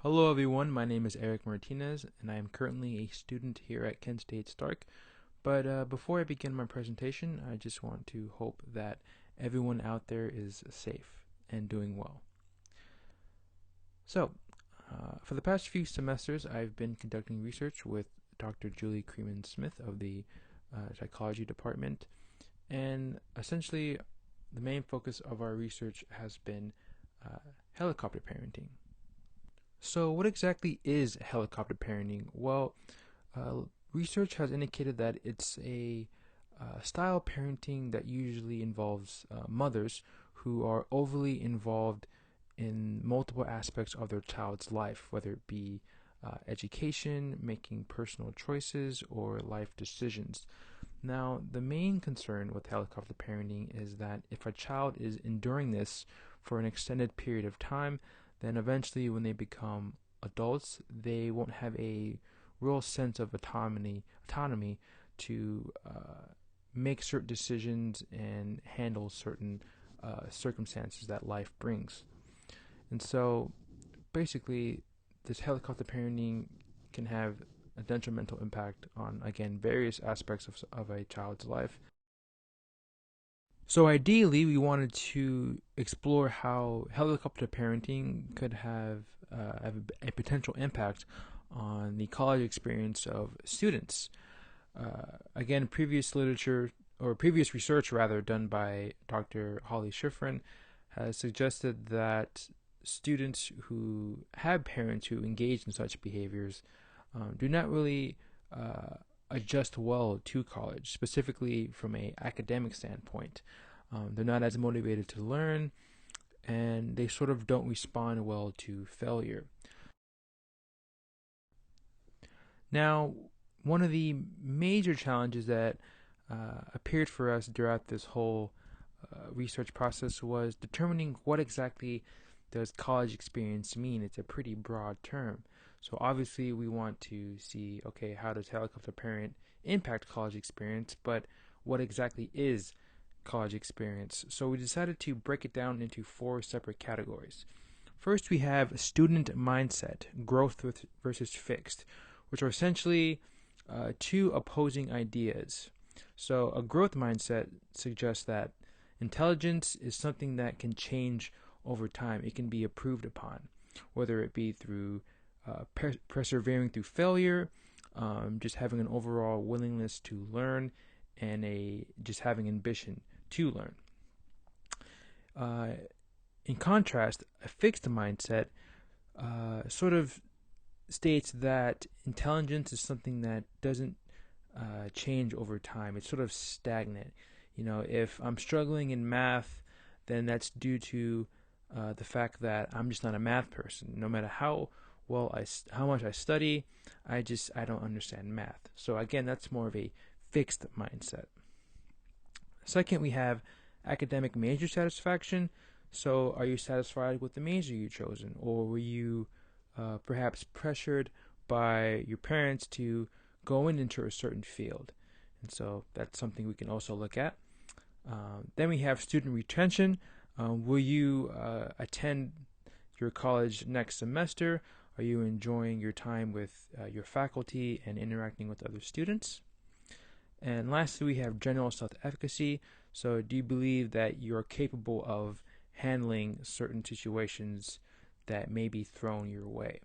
Hello everyone, my name is Eric Martinez and I am currently a student here at Kent State Stark. But before I begin my presentation, I just want to hope that everyone out there is safe and doing well. For the past few semesters, I've been conducting research with Dr. Julie Creeman-Smith of the Psychology Department, and essentially the main focus of our research has been helicopter parenting. So, what exactly is helicopter parenting? Well, research has indicated that it's a style parenting that usually involves mothers who are overly involved in multiple aspects of their child's life, whether it be education, making personal choices, or life decisions. Now, the main concern with helicopter parenting is that if a child is enduring this for an extended period of time, then eventually when they become adults, they won't have a real sense of autonomy to make certain decisions and handle certain circumstances that life brings. And so basically, this helicopter parenting can have a detrimental impact on, again, various aspects of a child's life. So ideally, we wanted to explore how helicopter parenting could have a potential impact on the college experience of students. Again, previous literature or previous research rather done by Dr. Holly Schifrin has suggested that students who have parents who engage in such behaviors do not really adjust well to college, specifically from a academic standpoint. They're not as motivated to learn, and they sort of don't respond well to failure. Now, one of the major challenges that appeared for us throughout this whole research process was determining what exactly does college experience mean. It's a pretty broad term. So obviously we want to see, okay, how does helicopter parent impact college experience, but what exactly is college experience? So we decided to break it down into four separate categories. First, we have student mindset, growth versus fixed, which are essentially two opposing ideas. So a growth mindset suggests that intelligence is something that can change over time. It can be improved upon, whether it be through persevering through failure, just having an overall willingness to learn, and just having ambition to learn. In contrast, a fixed mindset sort of states that intelligence is something that doesn't change over time. It's sort of stagnant. You know, if I'm struggling in math, then that's due to the fact that I'm just not a math person. No matter how much I study, I don't understand math. So again, that's more of a fixed mindset. Second, we have academic major satisfaction. So, are you satisfied with the major you chosen, or were you perhaps pressured by your parents to go into a certain field? And so that's something we can also look at. Then we have student retention. Will you attend your college next semester? Are you enjoying your time with your faculty and interacting with other students? And lastly, we have general self-efficacy. So do you believe that you're capable of handling certain situations that may be thrown your way?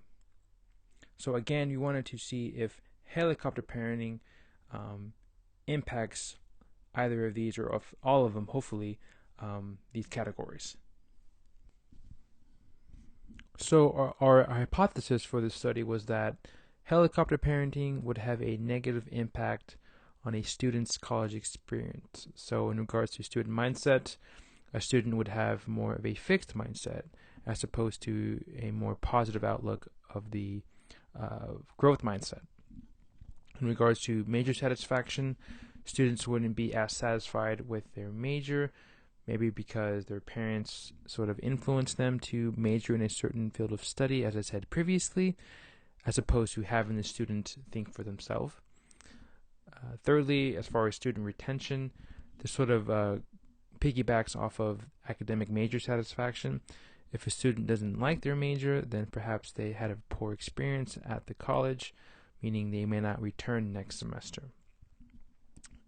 So again, we wanted to see if helicopter parenting impacts either of these, or of all of them, hopefully, these categories. So our hypothesis for this study was that helicopter parenting would have a negative impact on a student's college experience. So in regards to student mindset, a student would have more of a fixed mindset as opposed to a more positive outlook of the growth mindset. In regards to major satisfaction, students wouldn't be as satisfied with their major, maybe because their parents sort of influenced them to major in a certain field of study, as I said previously, as opposed to having the student think for themselves. Thirdly, as far as student retention, this sort of piggybacks off of academic major satisfaction, If a student doesn't like their major, then perhaps they had a poor experience at the college, meaning they may not return next semester.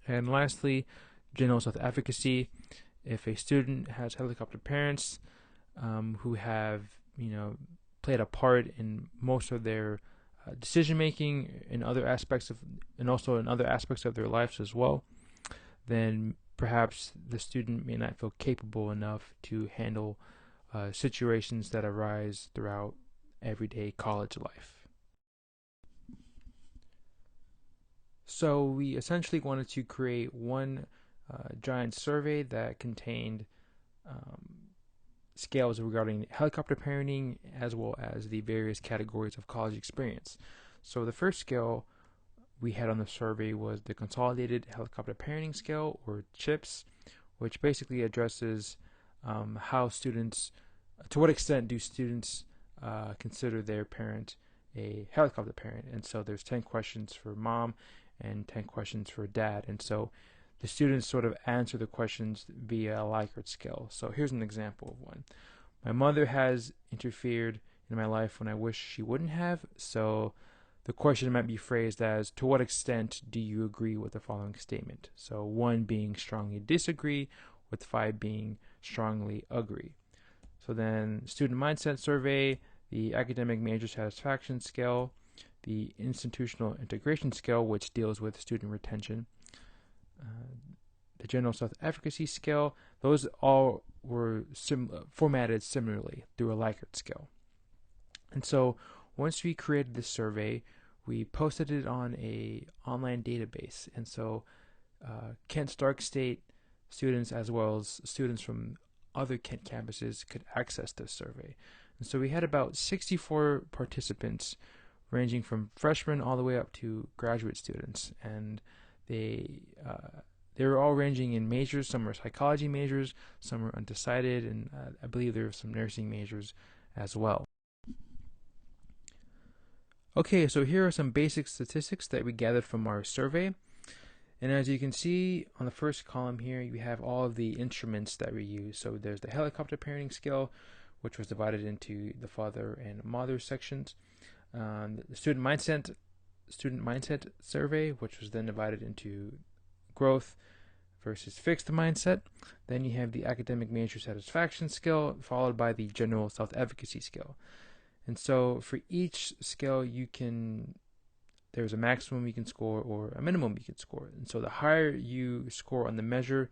And lastly, general self-efficacy. If a student has helicopter parents who have, played a part in most of their decision making in other aspects of, and also in other aspects of their lives as well, then perhaps the student may not feel capable enough to handle situations that arise throughout everyday college life. So we essentially wanted to create one giant survey that contained scales regarding helicopter parenting as well as the various categories of college experience. So the first scale we had on the survey was the Consolidated Helicopter Parenting Scale, or CHIPS, which basically addresses how students, to what extent do students consider their parent a helicopter parent. And so there's 10 questions for mom and 10 questions for dad. And so the students sort of answer the questions via a Likert scale. So here's an example of one. My mother has interfered in my life when I wish she wouldn't have. So the question might be phrased as, to what extent do you agree with the following statement? So 1 being strongly disagree, with 5 being strongly agree. So then student mindset survey, the academic major satisfaction scale, the institutional integration scale, which deals with student retention, the general self-efficacy scale. Those all were formatted similarly through a Likert scale. And so once we created this survey, we posted it on a online database. And so Kent Stark State students as well as students from other Kent campuses could access this survey. And so we had about 64 participants ranging from freshmen all the way up to graduate students. And they were all ranging in majors. Some were psychology majors, some were undecided, and I believe there were some nursing majors as well. Okay, so here are some basic statistics that we gathered from our survey. And as you can see on the first column here, you have all of the instruments that we use. So there's the helicopter parenting scale, which was divided into the father and mother sections. The student mindset survey, which was then divided into growth versus fixed mindset. Then you have the academic major satisfaction scale, followed by the general self-efficacy scale. And so for each scale, there's a maximum you can score or a minimum you can score. And so the higher you score on the measure,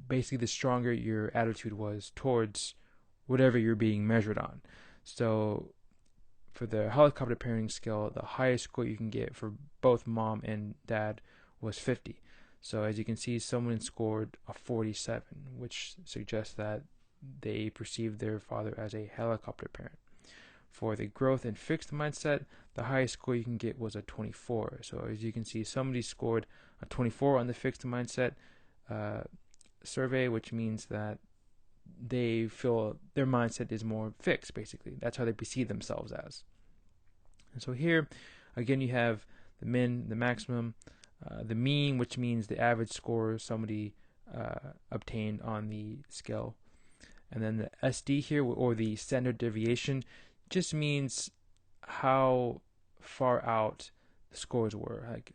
basically the stronger your attitude was towards whatever you're being measured on. So for the helicopter parenting scale, the highest score you can get for both mom and dad was 50. So as you can see, someone scored a 47, which suggests that they perceived their father as a helicopter parent. For the growth and fixed mindset, the highest score you can get was a 24. So as you can see, somebody scored a 24 on the fixed mindset survey, which means that they feel their mindset is more fixed, basically. That's how they perceive themselves as. And so here, again, you have the min, the maximum, the mean, which means the average score somebody obtained on the scale. And then the SD here, or the standard deviation, just means how far out the scores were, like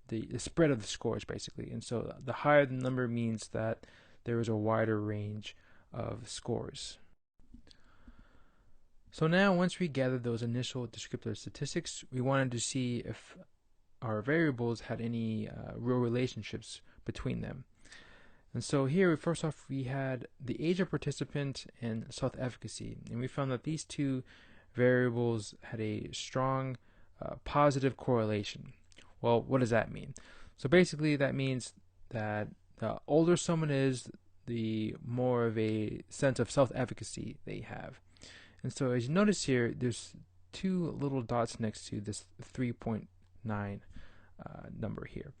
the spread of the scores, basically. And so the higher the number means that there is a wider range of scores. So now, once we gathered those initial descriptive statistics, we wanted to see if our variables had any real relationships between them. And so here, first off, we had the age of participant and self-efficacy. And we found that these two variables had a strong positive correlation. Well, what does that mean? So basically, that means that the older someone is, the more of a sense of self-efficacy they have. And so as you notice here, there's two little dots next to this 3.9 number here.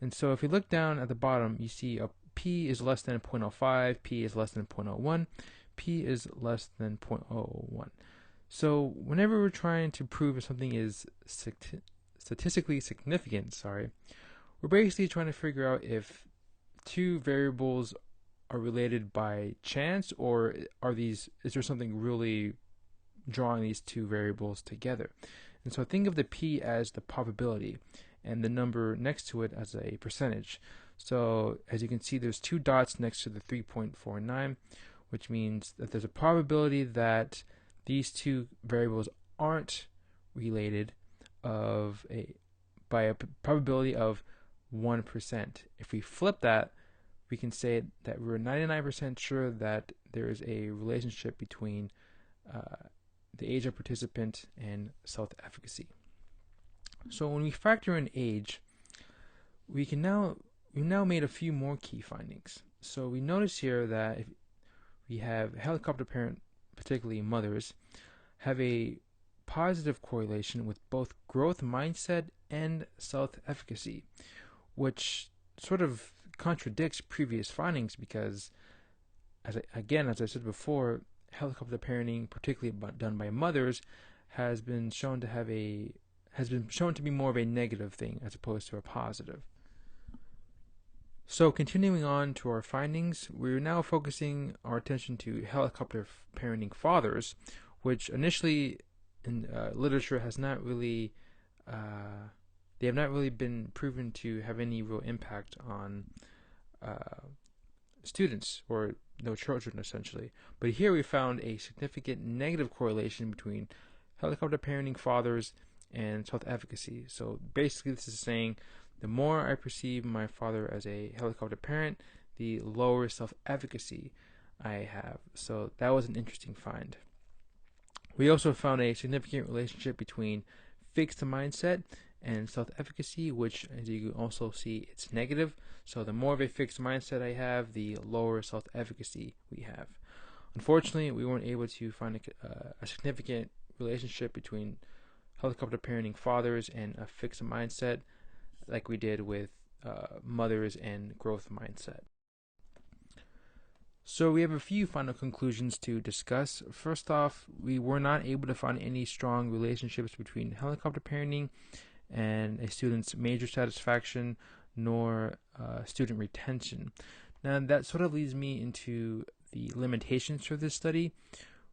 And so if you look down at the bottom, you see a P is less than 0.05, P is less than 0.01, P is less than 0.001. So whenever we're trying to prove if something is statistically significant, we're basically trying to figure out if two variables are related by chance, or is there something really drawing these two variables together? And so think of the p as the probability and the number next to it as a percentage. So as you can see, there's two dots next to the 3.49, which means that there's a probability that these two variables aren't related by a probability of 1%. If we flip that, we can say that we're 99% sure that there is a relationship between the age of participant and self-efficacy. So when we factor in age, we've now made a few more key findings. So we notice here that if we have helicopter parent, particularly mothers, have a positive correlation with both growth mindset and self-efficacy, which sort of contradicts previous findings because, as I said before, helicopter parenting, particularly done by mothers, has been shown to be more of a negative thing as opposed to a positive. So continuing on to our findings, we're now focusing our attention to helicopter parenting fathers, which initially in literature has not really they have not really been proven to have any real impact on students or no children essentially. But here we found a significant negative correlation between helicopter parenting fathers and self-efficacy. So basically this is saying the more I perceive my father as a helicopter parent, the lower self-efficacy I have. So that was an interesting find. We also found a significant relationship between fixed mindset and self-efficacy, which, as you can also see, it's negative. So the more of a fixed mindset I have, the lower self-efficacy we have. Unfortunately, we weren't able to find a significant relationship between helicopter parenting fathers and a fixed mindset like we did with mothers and growth mindset. So we have a few final conclusions to discuss. First off, we were not able to find any strong relationships between helicopter parenting and a student's major satisfaction nor student retention. Now that sort of leads me into the limitations for this study.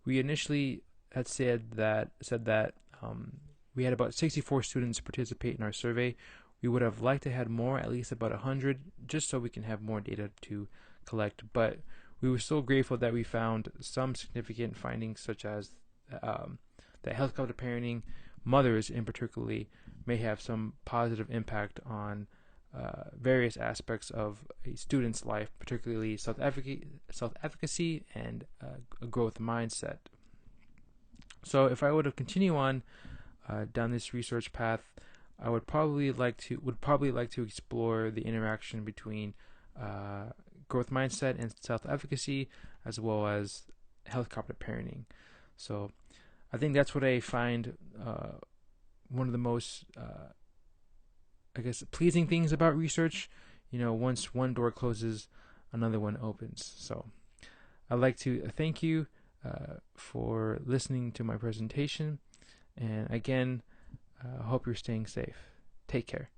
We initially had said that we had about 64 students participate in our survey. We would have liked to have more, at least about 100, just so we can have more data to collect. But we were still grateful that we found some significant findings, such as that helicopter parenting mothers in particularly may have some positive impact on various aspects of a student's life, particularly self-efficacy and a growth mindset. So if I were to continue on down this research path, I would probably like to explore the interaction between growth mindset and self-efficacy, as well as helicopter parenting. So I think that's what I find one of the most pleasing things about research. Once one door closes, another one opens. So I'd like to thank you for listening to my presentation, and again, I hope you're staying safe. Take care.